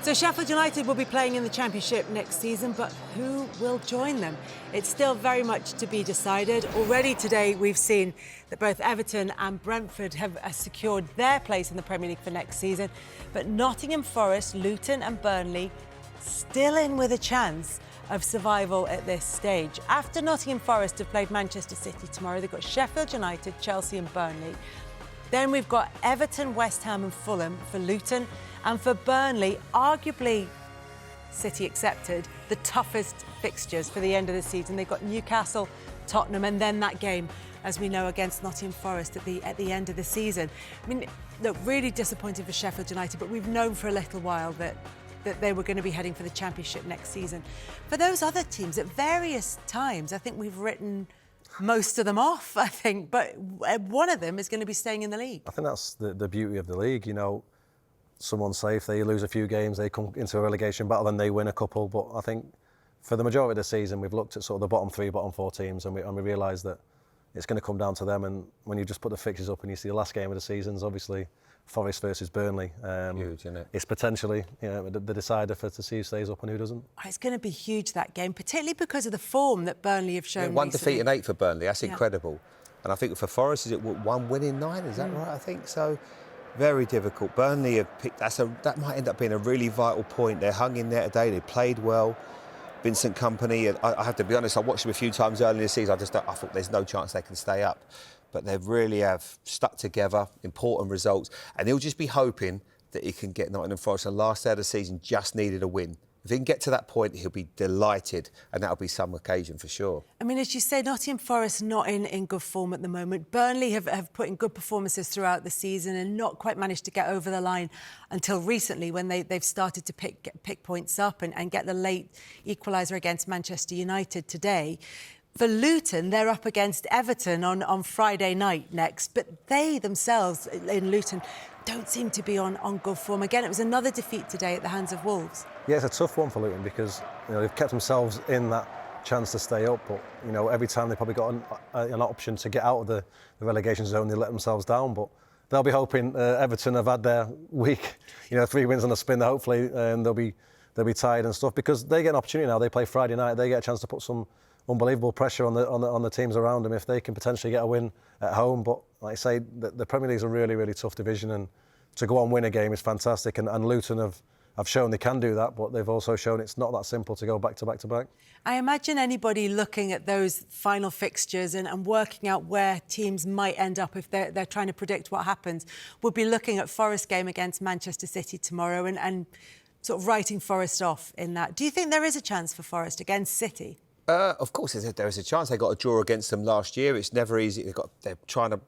So Sheffield United will be playing in the Championship next season, but who will join them? It's still very much to be decided. Already today we've seen that both Everton and Brentford have secured their place in the Premier League for next season, but Nottingham Forest, Luton and Burnley still in with a chance of survival at this stage. After Nottingham Forest have played Manchester City tomorrow, they've got Sheffield United, Chelsea and Burnley. Then we've got Everton, West Ham and Fulham for Luton. And for Burnley, arguably, City accepted, the toughest fixtures for the end of the season. They've got Newcastle, Tottenham, and then that game, as we know, against Nottingham Forest at the end of the season. I mean, look, really disappointing for Sheffield United, but we've known for a little while that they were going to be heading for the Championship next season. For those other teams, at various times, I think we've written most of them off, I think, but one of them is going to be staying in the league. I think that's the beauty of the league, you know. Someone's safe, they lose a few games, they come into a relegation battle and they win a couple. But I think for the majority of the season, we've looked at sort of the bottom three, bottom four teams and we realised that it's going to come down to them. And when you just put the fixtures up and you see the last game of the season is obviously Forest versus Burnley. Huge, isn't it? It's potentially, you know, the decider to see who stays up and who doesn't. It's going to be huge, that game, particularly because of the form that Burnley have shown. One recently. defeat in 8 for Burnley, that's incredible. And I think for Forest, is it one win in 9? Is that right? I think so. Very difficult. Burnley have picked. That might end up being a really vital point. They're hung in there today. They played well. Vincent Kompany. I have to be honest. I watched them a few times early in the season. I thought there's no chance they can stay up, but they really have stuck together. Important results, and he'll just be hoping that he can get Nottingham Forest. And last day of the season, just needed a win. If he can get to that point, he'll be delighted, and that'll be some occasion for sure. I mean, as you say, Nottingham Forest not in good form at the moment. Burnley have put in good performances throughout the season and not quite managed to get over the line until recently when they've started to pick points up and get the late equaliser against Manchester United today. For Luton, they're up against Everton on Friday night next, but they themselves in Luton don't seem to be on good form. Again, it was another defeat today at the hands of Wolves. Yeah, it's a tough one for Luton because, you know, they've kept themselves in that chance to stay up, but, you know, every time they've probably got an option to get out of the relegation zone, they let themselves down. But they'll be hoping Everton have had their week, you know, 3 wins on the spin. Hopefully they'll be tired and stuff because they get an opportunity now. They play Friday night. They get a chance to put some unbelievable pressure on the teams around them if they can potentially get a win at home. But like I say, the Premier League is a really, really tough division, and to go on win a game is fantastic. And Luton have shown they can do that, but they've also shown it's not that simple to go back to back to back. I imagine anybody looking at those final fixtures and working out where teams might end up if they're trying to predict what happens would be looking at Forest's game against Manchester City tomorrow and sort of writing Forest off in that. Do you think there is a chance for Forest against City? Of course, there is a chance. They got a draw against them last year. It's never easy. They're trying to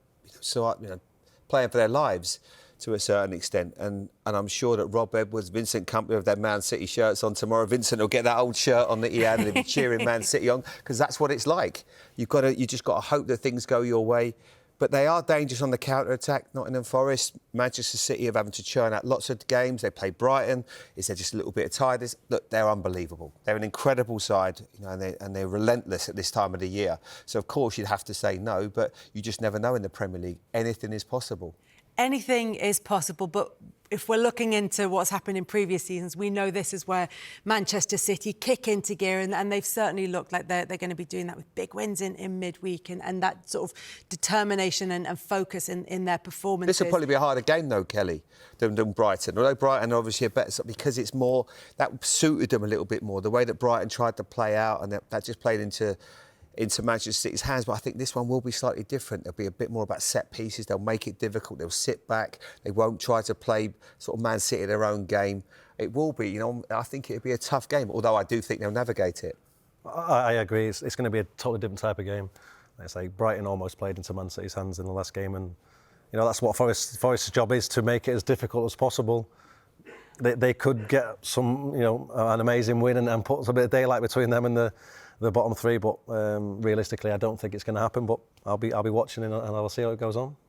playing for their lives to a certain extent. And I'm sure that Rob Edwards, Vincent Kompany have their Man City shirts on tomorrow. Vincent will get that old shirt on that he had and he'll be cheering Man City on because that's what it's like. You just got to hope that things go your way. But they are dangerous on the counter-attack. Nottingham Forest, Manchester City have having to churn out lots of games. They play Brighton. Is there just a little bit of tiredness? Look, they're unbelievable. They're an incredible side, you know, and they're relentless at this time of the year. So, of course, you'd have to say no, but you just never know in the Premier League. Anything is possible. Anything is possible, but if we're looking into what's happened in previous seasons, we know this is where Manchester City kick into gear, and they've certainly looked like they're going to be doing that with big wins in midweek and that sort of determination and focus in their performances. This will probably be a harder game, though, Kelly, than Brighton. Although Brighton are obviously a better, because it's more, that suited them a little bit more, the way that Brighton tried to play out, and that just played into Manchester City's hands. But I think this one will be slightly different. There'll be a bit more about set pieces. They'll make it difficult. They'll sit back. They won't try to play sort of Man City their own game. It will be, you know, I think it'll be a tough game, although I do think they'll navigate it. I agree. It's going to be a totally different type of game. Like I say, Brighton almost played into Man City's hands in the last game, and, you know, that's what Forest's job is, to make it as difficult as possible. They could get some, you know, an amazing win and put a bit of daylight between them and the bottom three, but realistically, I don't think it's going to happen. But I'll be watching and I'll see how it goes on.